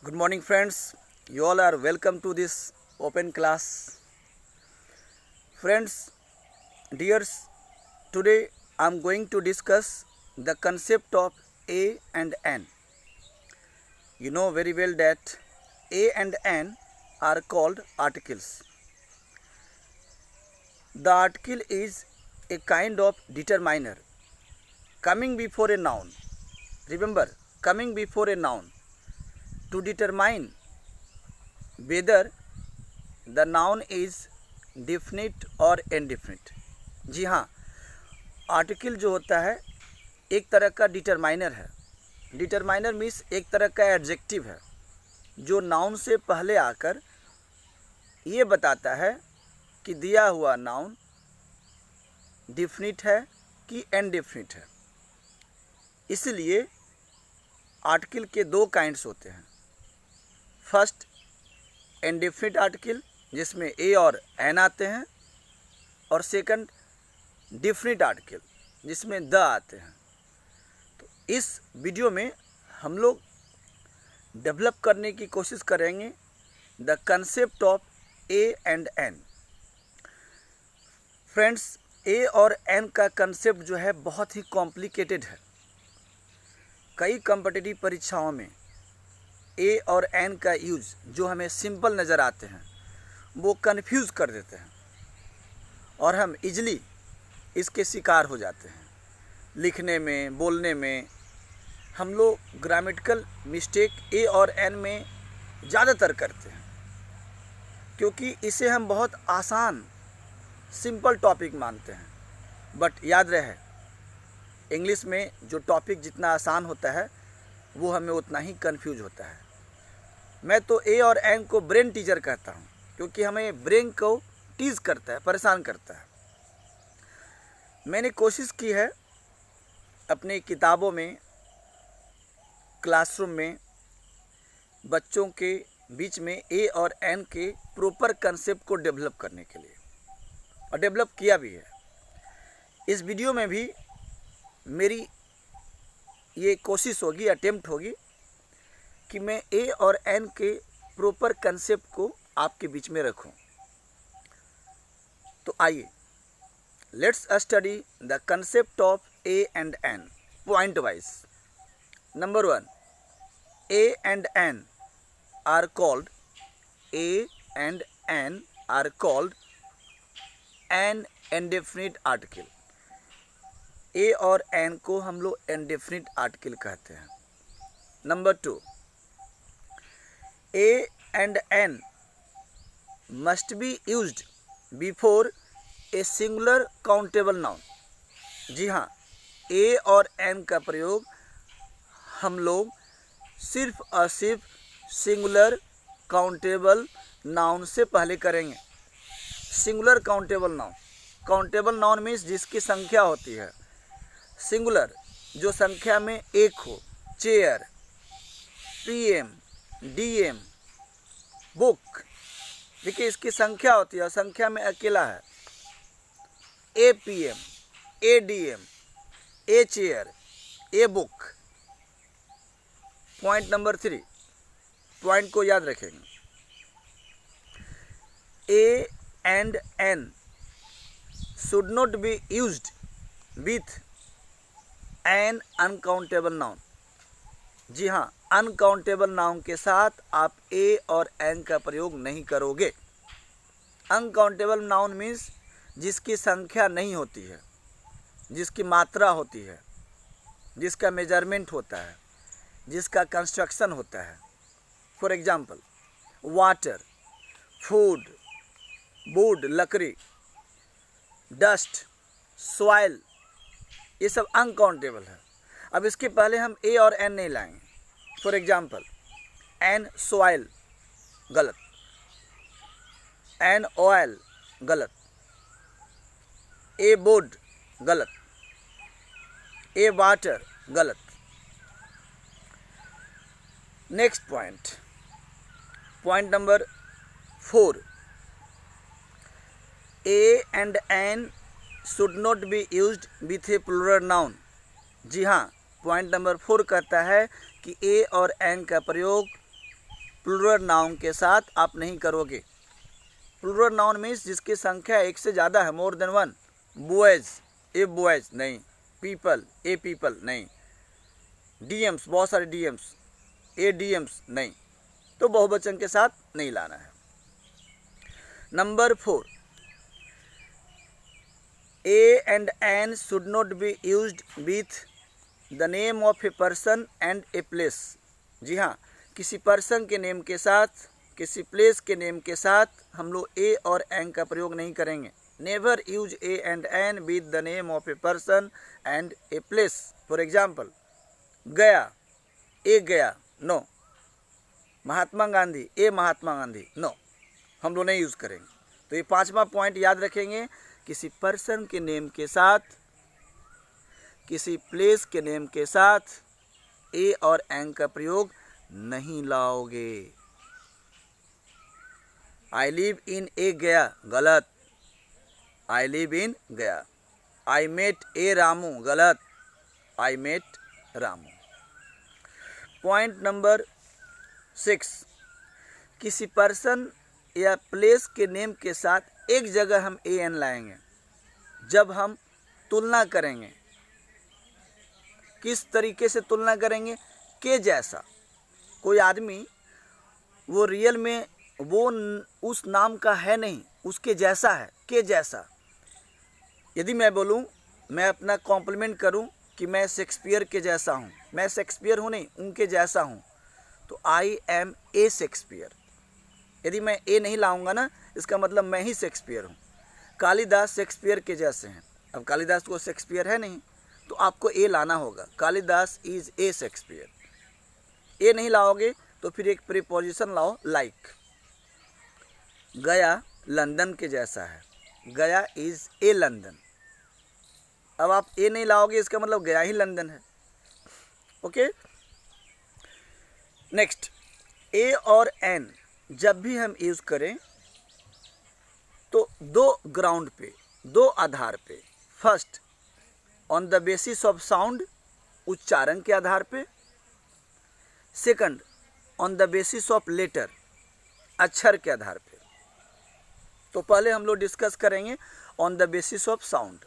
Good morning, friends. You all are welcome to this open class. Friends, dears, today I am going to discuss the concept of A and N. You know very well that A and N are called articles. The article is a kind of determiner coming before a noun. Remember, coming before a noun to determine whether the noun is definite और indefinite. जी हाँ, article जो होता है एक तरह का determiner है। Determiner means एक तरह का एडजेक्टिव है जो नाउन से पहले आकर ये बताता है कि दिया हुआ नाउन डिफिनिट है कि इनडिफिनिट है। इसलिए आर्टिकल के दो काइंड्स होते हैं। फर्स्ट, इनडिफिनिट आर्टिकल जिसमें ए और एन आते हैं, और सेकंड डिफिनिट आर्टिकल जिसमें द आते हैं। तो इस वीडियो में हम लोग डेवलप करने की कोशिश करेंगे the concept of a and an. Friends, a और एन का कंसेप्ट जो है बहुत ही कॉम्प्लिकेटेड है। कई कॉम्पिटिटिव परीक्षाओं में ए और एन का यूज जो हमें सिंपल नज़र आते हैं वो कंफ्यूज कर देते हैं और हम इजली इसके शिकार हो जाते हैं। लिखने में, बोलने में हम लोग ग्रामेटिकल मिस्टेक ए और एन में ज़्यादातर करते हैं, क्योंकि इसे हम बहुत आसान सिंपल टॉपिक मानते हैं। बट याद रहे, इंग्लिश में जो टॉपिक जितना आसान होता है वो हमें उतना ही कंफ्यूज होता है। मैं तो ए और एन को ब्रेन टीचर कहता हूँ, क्योंकि हमें ब्रेन को टीज करता है, परेशान करता है। मैंने कोशिश की है अपनी किताबों में, क्लासरूम में बच्चों के बीच में ए और एन के प्रॉपर कंसेप्ट को डेवलप करने के लिए, और डेवलप किया भी है। इस वीडियो में भी मेरी ये कोशिश होगी, अटेम्प्ट होगी कि मैं ए और एन के प्रॉपर कंसेप्ट को आपके बीच में रखूं। तो आइए, let's study the concept of a and an point wise. Number 1, a and an are called an indefinite article. A और एन को हम लोग इंडेफिनिट आर्टिकल कहते हैं। नंबर 2, a and an must be used before a singular countable noun। जी हाँ, a और एन का प्रयोग हम लोग सिर्फ और सिर्फ सिंगुलर काउंटेबल नाउन से पहले करेंगे। सिंगुलर काउंटेबल नाउन मीन्स जिसकी संख्या होती है। सिंगुलर जो संख्या में एक हो, चेयर, पीएम, डीएम, बुक। देखिए, इसकी संख्या होती है और संख्या में अकेला है। A PM, a DM, a chair, a book. Point number 3, point को याद रखेंगे। A and an should not be used with an uncountable noun. जी हाँ, अनकाउंटेबल नाउन के साथ आप ए और एन का प्रयोग नहीं करोगे। अनकाउंटेबल नाउन मीन्स जिसकी संख्या नहीं होती है, जिसकी मात्रा होती है, जिसका मेजरमेंट होता है, जिसका कंस्ट्रक्शन होता है। For example, water, food, would लकड़ी, डस्ट, सॉइल, ये सब अनकाउंटेबल है। अब इसके पहले हम ए और एन नहीं लाएंगे। फॉर एग्जाम्पल, एन सॉइल गलत, एन ऑयल गलत, ए वुड गलत, ए वाटर गलत। Next point number 4, a and an should not be used with a plural noun. जी हाँ, पॉइंट नंबर 4 कहता है कि ए और एन का प्रयोग प्लूरल नाउन के साथ आप नहीं करोगे। प्लूरल नाउन मीन्स जिसकी संख्या एक से ज़्यादा है, मोर देन वन। बॉयज, ए बॉयज नहीं। पीपल, ए पीपल नहीं। डीएम्स, बहुत सारे डीएम्स, ए डीएम्स नहीं। तो बहुवचन के साथ नहीं लाना है। Number 4, a and an should not be used with the name of a person and a place. जी हाँ, किसी पर्सन के नेम के साथ, किसी प्लेस के नेम के साथ हम लोग ए और एन का प्रयोग नहीं करेंगे। Never use a and an with the name of a person and a place. For example, Gaya, a Gaya, no. Mahatma Gandhi, a Mahatma Gandhi, no, हम लोग नहीं यूज़ करेंगे। तो ये 5वां पॉइंट याद रखेंगे, किसी पर्सन के नेम के साथ, किसी प्लेस के नेम के साथ ए और एन का प्रयोग नहीं लाओगे। आई लिव इन ए गया, गलत। आई लिव इन गया। आई मेट ए रामू, गलत। I met Ramu. Point number 6, किसी पर्सन या प्लेस के नेम के साथ एक जगह हम ए एन लाएंगे जब हम तुलना करेंगे। किस तरीके से तुलना करेंगे? के जैसा। कोई आदमी वो रियल में वो उस नाम का है नहीं, उसके जैसा है, के जैसा। यदि मैं बोलूं, मैं अपना कॉम्प्लीमेंट करूं कि मैं शेक्सपियर के जैसा हूं, मैं शेक्सपियर हूं नहीं, उनके जैसा हूं, तो आई एम ए शेक्सपियर। यदि मैं ए नहीं लाऊंगा ना, इसका मतलब मैं ही शेक्सपियर हूं। कालिदास शेक्सपियर के जैसे हैं। अब कालिदास को शेक्सपियर है नहीं, तो आपको ए लाना होगा। Kalidas is a Shakespeare. A नहीं लाओगे तो फिर एक प्रीपोजिशन लाओ, लाइक। गया लंदन के जैसा है, गया इज ए लंदन। अब आप ए नहीं लाओगे, इसका मतलब गया ही लंदन है। ओके, नेक्स्ट, ए और एन जब भी हम यूज करें तो दो ग्राउंड पे, दो आधार पे। First, on the basis of sound, उच्चारण के आधार पे। Second, on the basis of letter, अक्षर के आधार पे। तो पहले हम लोग डिस्कस करेंगे on the basis of sound.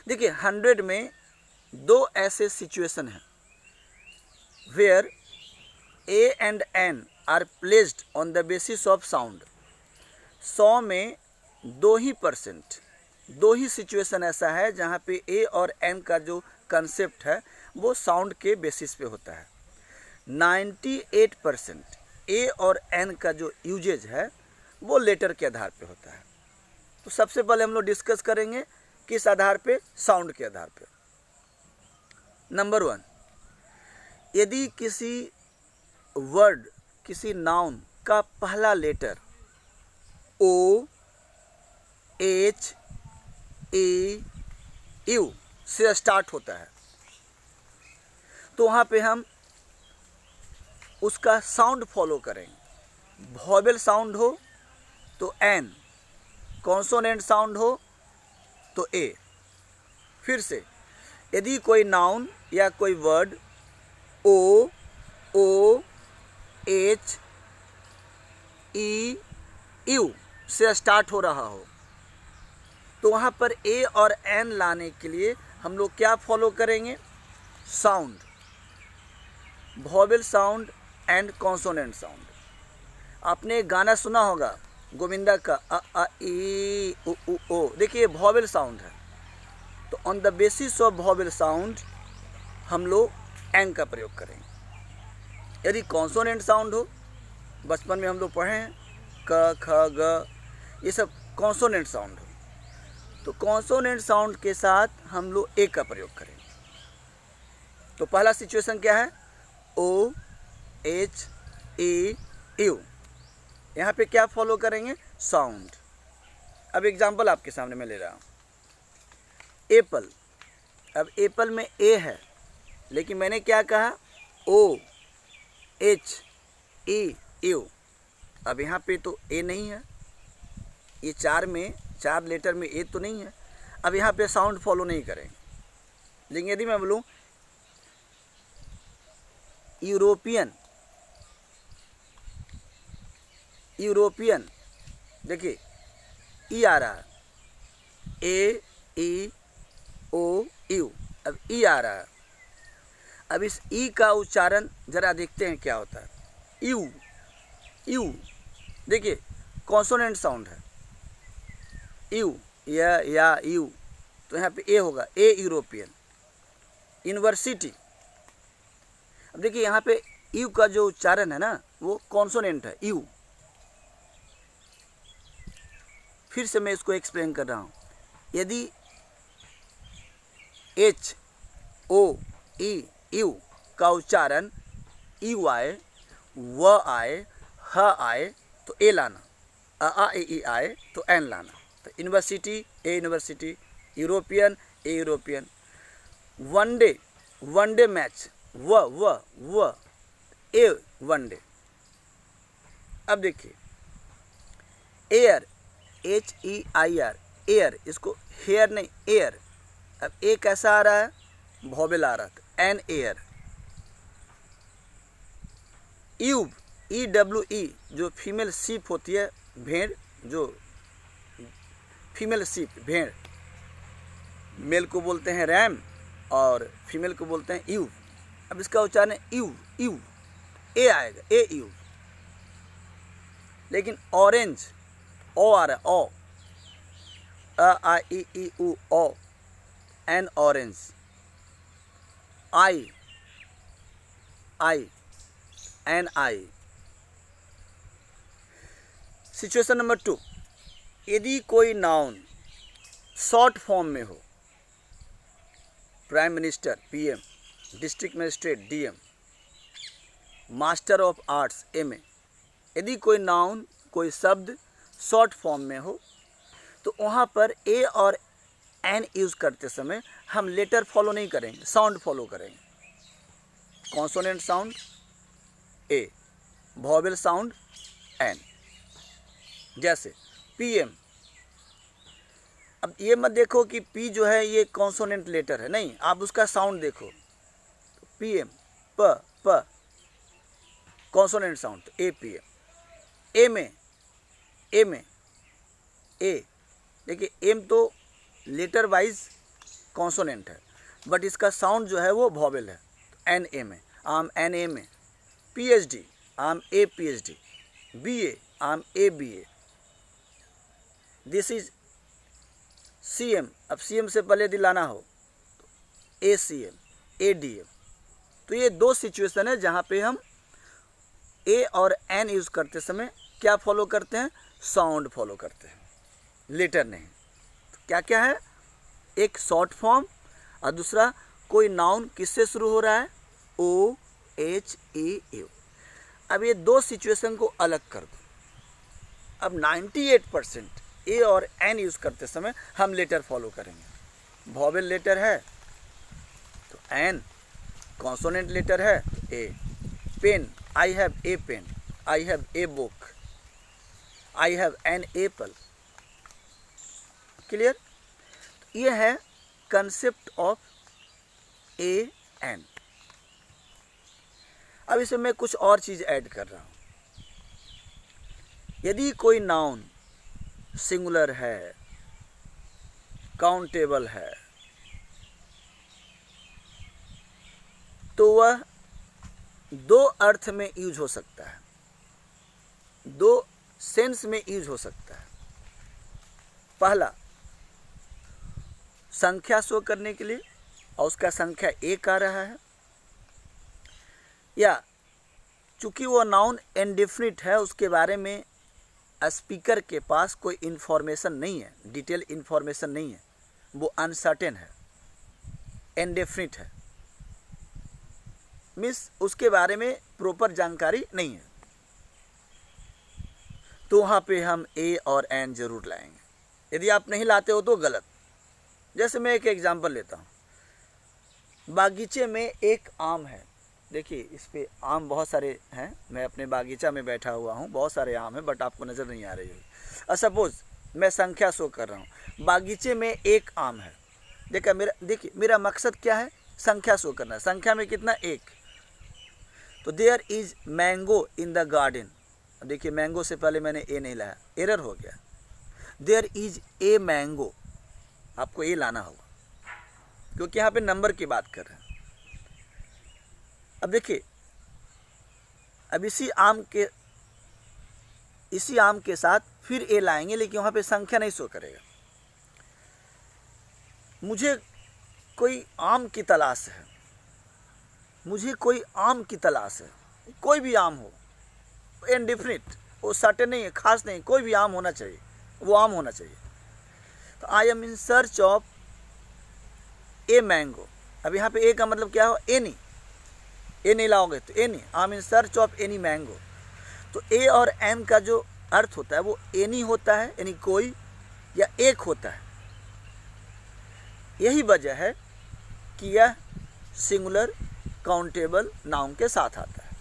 देखिए, 100 में 2 ऐसे सिचुएशन हैं where a and an are placed on the basis of sound. 100 में 2% 2 ही सिचुएशन ऐसा है जहाँ पे ए और एन का जो कंसेप्ट है वो साउंड के बेसिस पे होता है। 98% ए और एन का जो यूजेज है वो लेटर के आधार पे होता है। तो सबसे पहले हम लोग डिस्कस करेंगे किस आधार पे? साउंड के आधार पे। नंबर 1, यदि किसी वर्ड, किसी नाउन का पहला letter O, H, A, U से स्टार्ट होता है तो वहाँ पे हम उसका साउंड फॉलो करेंगे। वॉवेल साउंड हो तो एन, कॉन्सोनेंट साउंड हो तो ए। फिर से, यदि कोई नाउन या कोई word O, H, E, U से स्टार्ट हो रहा हो तो वहाँ पर ए और एन लाने के लिए हम लोग क्या फॉलो करेंगे? Sound, vowel sound and consonant sound. आपने एक गाना सुना होगा गोविंदा का, अ आ ई उ उ ओ। देखिए, वॉवेल साउंड है, तो on the basis of vowel sound हम लोग एन का प्रयोग करेंगे। यदि कॉन्सोनेंट साउंड हो, बचपन में हम लोग पढ़े हैं क, ख, ग, ये सब कॉन्सोनेंट साउंड हो, तो कॉन्सोनेंट साउंड के साथ हम लोग ए का प्रयोग करेंगे। तो पहला सिचुएशन क्या है? ओ, एच, ए, यू। यहाँ पे क्या फॉलो करेंगे? साउंड। अब एग्जांपल आपके सामने मैं ले रहा हूँ, एप्पल। अब एप्पल में ए है, लेकिन मैंने क्या कहा? ओ, एच, ए, यू। अब यहाँ पे तो ए नहीं है, ये 4 लेटर में ए तो नहीं है। अब यहाँ पे साउंड फॉलो नहीं करेंगे। लेकिन यदि मैं बोलूँ यूरोपियन, यूरोपियन, देखिए ई आ रहा है, ए ई ओ यू, अब ई आ रहा है। अब इस ई का उच्चारण जरा देखते हैं क्या होता है। यू, यू, देखिए कॉन्सोनेंट साउंड है, यू या यू, तो यहाँ पे ए होगा, ए यूरोपियन। यूनिवर्सिटी, अब देखिए यहाँ पे यू का जो उच्चारण है ना वो कॉन्सोनेंट है, यू। फिर से मैं इसको एक्सप्लेन कर रहा हूँ। यदि एच ओ ई यू का उच्चारण यू आए, व आए, ह आए तो ए लाना, आ ए आए तो एन लाना। तो यूनिवर्सिटी, ए यूनिवर्सिटी, यूरोपियन, ए यूरोपियन। वनडे मैच, व ए वनडे। अब देखिए air, H E I R, air, इसको हेयर नहीं एयर। अब ए कैसा आ रहा है, वॉवेल आ रहा था, an heir. Ewe, E W E, जो फीमेल सीप होती है, भेड़, जो फीमेल सीप भेड़, मेल को बोलते हैं रैम और फीमेल को बोलते हैं ईव। अब इसका उच्चारण है ईव, ईव, ए आएगा, ए ईव। लेकिन ऑरेंज, ओ आ रहा है, ओ, आ ई ऊ, ओ, an orange. Eye, an eye. Situation number 2, यदि कोई नाउन शॉर्ट फॉर्म में हो, prime minister PM, district magistrate DM, master of arts MA, यदि कोई नाउन, कोई शब्द शॉर्ट फॉर्म में हो तो वहाँ पर ए और एन यूज़ करते समय हम लेटर फॉलो नहीं करेंगे, साउंड फॉलो करेंगे। कॉन्सोनेंट साउंड ए, वॉवेल साउंड एन। जैसे पीएम, अब ये मत देखो कि पी जो है ये कॉन्सोनेंट लेटर है, नहीं, आप उसका साउंड देखो। पीएम, प consonant sound, a PM. M A, देखिए एम तो लेटर वाइज कॉन्सोनेंट है, बट इसका साउंड जो है वो वॉवेल है, एन एम ए, आम एन एम ए। पीएचडी, आम ए पीएचडी। बीए, आम ए बीए। दिस इज सीएम, अब सीएम से पहले दिलाना हो तो ए सीएम, ए डीएम। तो ये दो सिचुएशन है जहाँ पे हम ए और एन यूज़ करते समय क्या फॉलो करते हैं, साउंड फॉलो करते हैं, लेटर नहीं। तो क्या क्या है, एक शॉर्ट फॉर्म और दूसरा कोई नाउन किससे शुरू हो रहा है, ओ एच ए यू। अब ये दो सिचुएशन को अलग कर दो। अब 98% ए और एन यूज़ करते समय हम लेटर फॉलो करेंगे। वॉवेल लेटर है तो एन, कॉन्सोनेंट लेटर है तो a. Pen, I have a pen, I have a book, I have an apple. Clear? ये है कंसेप्ट ऑफ ए एन। अब इसमें मैं कुछ और चीज़ ऐड कर रहा हूँ। यदि कोई नाउन सिंगुलर है, काउंटेबल है, तो वह दो अर्थ में यूज हो सकता है, दो सेंस में यूज हो सकता है। पहला, संख्या शो करने के लिए और उसका संख्या एक आ रहा है, या चूंकि वो नाउन इनडेफिनिट है, उसके बारे में स्पीकर के पास कोई इन्फॉर्मेशन नहीं है, डिटेल इन्फॉर्मेशन नहीं है, वो अनसर्टेन है, इनडेफिनिट है, मीन्स उसके बारे में प्रॉपर जानकारी नहीं है, तो वहाँ पे हम ए और एन जरूर लाएंगे। यदि आप नहीं लाते हो तो गलत। जैसे मैं एक एग्जांपल लेता हूँ, बागीचे में एक आम है, देखिए इस पे आम बहुत सारे हैं, मैं अपने बागीचा में बैठा हुआ हूँ, बहुत सारे आम हैं बट आपको नज़र नहीं आ रही होगी। सपोज मैं संख्या शो कर रहा हूँ, बागीचे में एक आम है। देखिए मेरा मकसद क्या है, संख्या शो करना है। संख्या में कितना, एक। तो there is mango in the garden, देखिए मैंगो से पहले मैंने ए नहीं लाया, एरर हो गया। देयर इज ए मैंगो, आपको ए लाना होगा क्योंकि यहाँ पे नंबर की बात कर रहे हैं। अब देखिए, अब इसी आम के साथ फिर ए लाएंगे, लेकिन वहाँ पे संख्या नहीं शो करेगा। मुझे कोई आम की तलाश है, मुझे कोई आम की तलाश है, कोई भी आम हो, इनडिफिनिट, वो सर्टेन नहीं है, खास नहीं, कोई भी आम होना चाहिए, वो आम होना चाहिए। तो I am in search of a mango. अब यहाँ पे ए का मतलब क्या हो, एनी, ए नहीं लाओगे तो any, I am in search of any mango. तो ए और एन का जो अर्थ होता है वो एनी होता है, यानी कोई या एक होता है। यही वजह है कि यह सिंगुलर काउंटेबल नाउन के साथ आता है।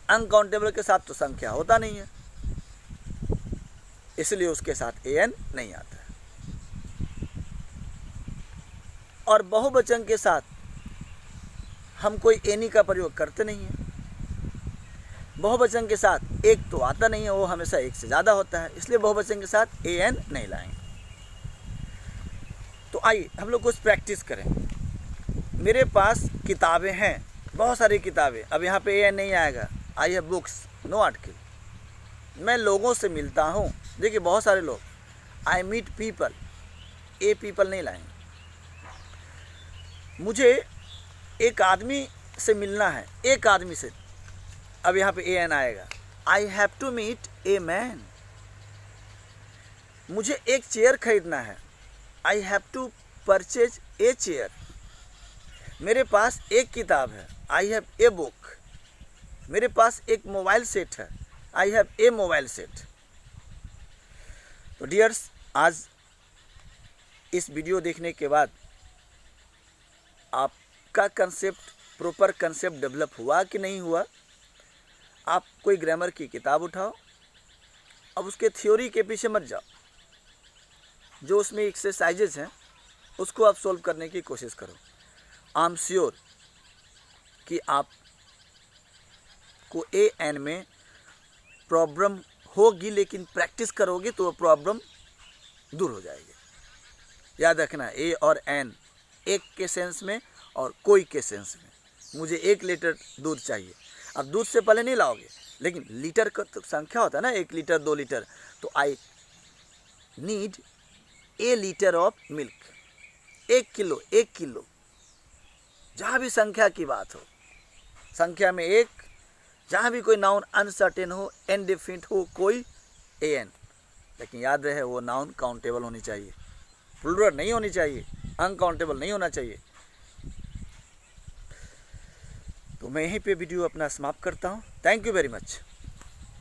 अनकाउंटेबल के साथ तो संख्या होता नहीं है, इसलिए उसके साथ ए एन नहीं आता है। और बहुवचन के साथ हम कोई एनी का प्रयोग करते नहीं हैं। बहुवचन के साथ एक तो आता नहीं है, वो हमेशा एक से ज़्यादा होता है, इसलिए बहुवचन के साथ ए एन नहीं लाएंगे। तो आइए हम लोग कुछ प्रैक्टिस करें। मेरे पास किताबें हैं, बहुत सारी किताबें। अब यहाँ पे ए एन नहीं आएगा, I have books, no article. मैं लोगों से मिलता हूँ, देखिए बहुत सारे लोग। I meet people, a people नहीं लाएंगे। मुझे एक आदमी से मिलना है, एक आदमी से, अब यहाँ पे ए एन आएगा। I have to meet a man. मुझे एक चेयर खरीदना है, I have to purchase a chair. मेरे पास एक किताब है, आई हैव ए बुक। मेरे पास एक मोबाइल सेट है, I have A mobile set. तो डियर्स, आज इस वीडियो देखने के बाद आपका कंसेप्ट, प्रॉपर कंसेप्ट डेवलप हुआ कि नहीं हुआ। आप कोई ग्रामर की किताब उठाओ, अब उसके थ्योरी के पीछे मत जाओ, जो उसमें एक्सरसाइजेज हैं उसको आप सोल्व करने की कोशिश करो। आई एम श्योर कि आप को ए एन में प्रॉब्लम होगी, लेकिन प्रैक्टिस करोगे तो वो प्रॉब्लम दूर हो जाएगी। याद रखना, ए और एन एक के सेंस में और कोई के सेंस में। मुझे 1 लीटर दूध चाहिए, अब दूध से पहले नहीं लाओगे, लेकिन लीटर का तो संख्या होता है ना, 1 लीटर 2 लीटर। तो I need a litre of milk, 1 kilo, 1 kilo. जहाँ भी संख्या की बात हो, संख्या में एक, जहाँ भी कोई नाउन अनसर्टेन हो, इनडेफिनिट हो, कोई ए एन। लेकिन याद रहे वो नाउन काउंटेबल होनी चाहिए, प्लूरल नहीं होनी चाहिए, अनकाउंटेबल नहीं होना चाहिए। तो मैं यहीं पे वीडियो अपना समाप्त करता हूँ। Thank you very much.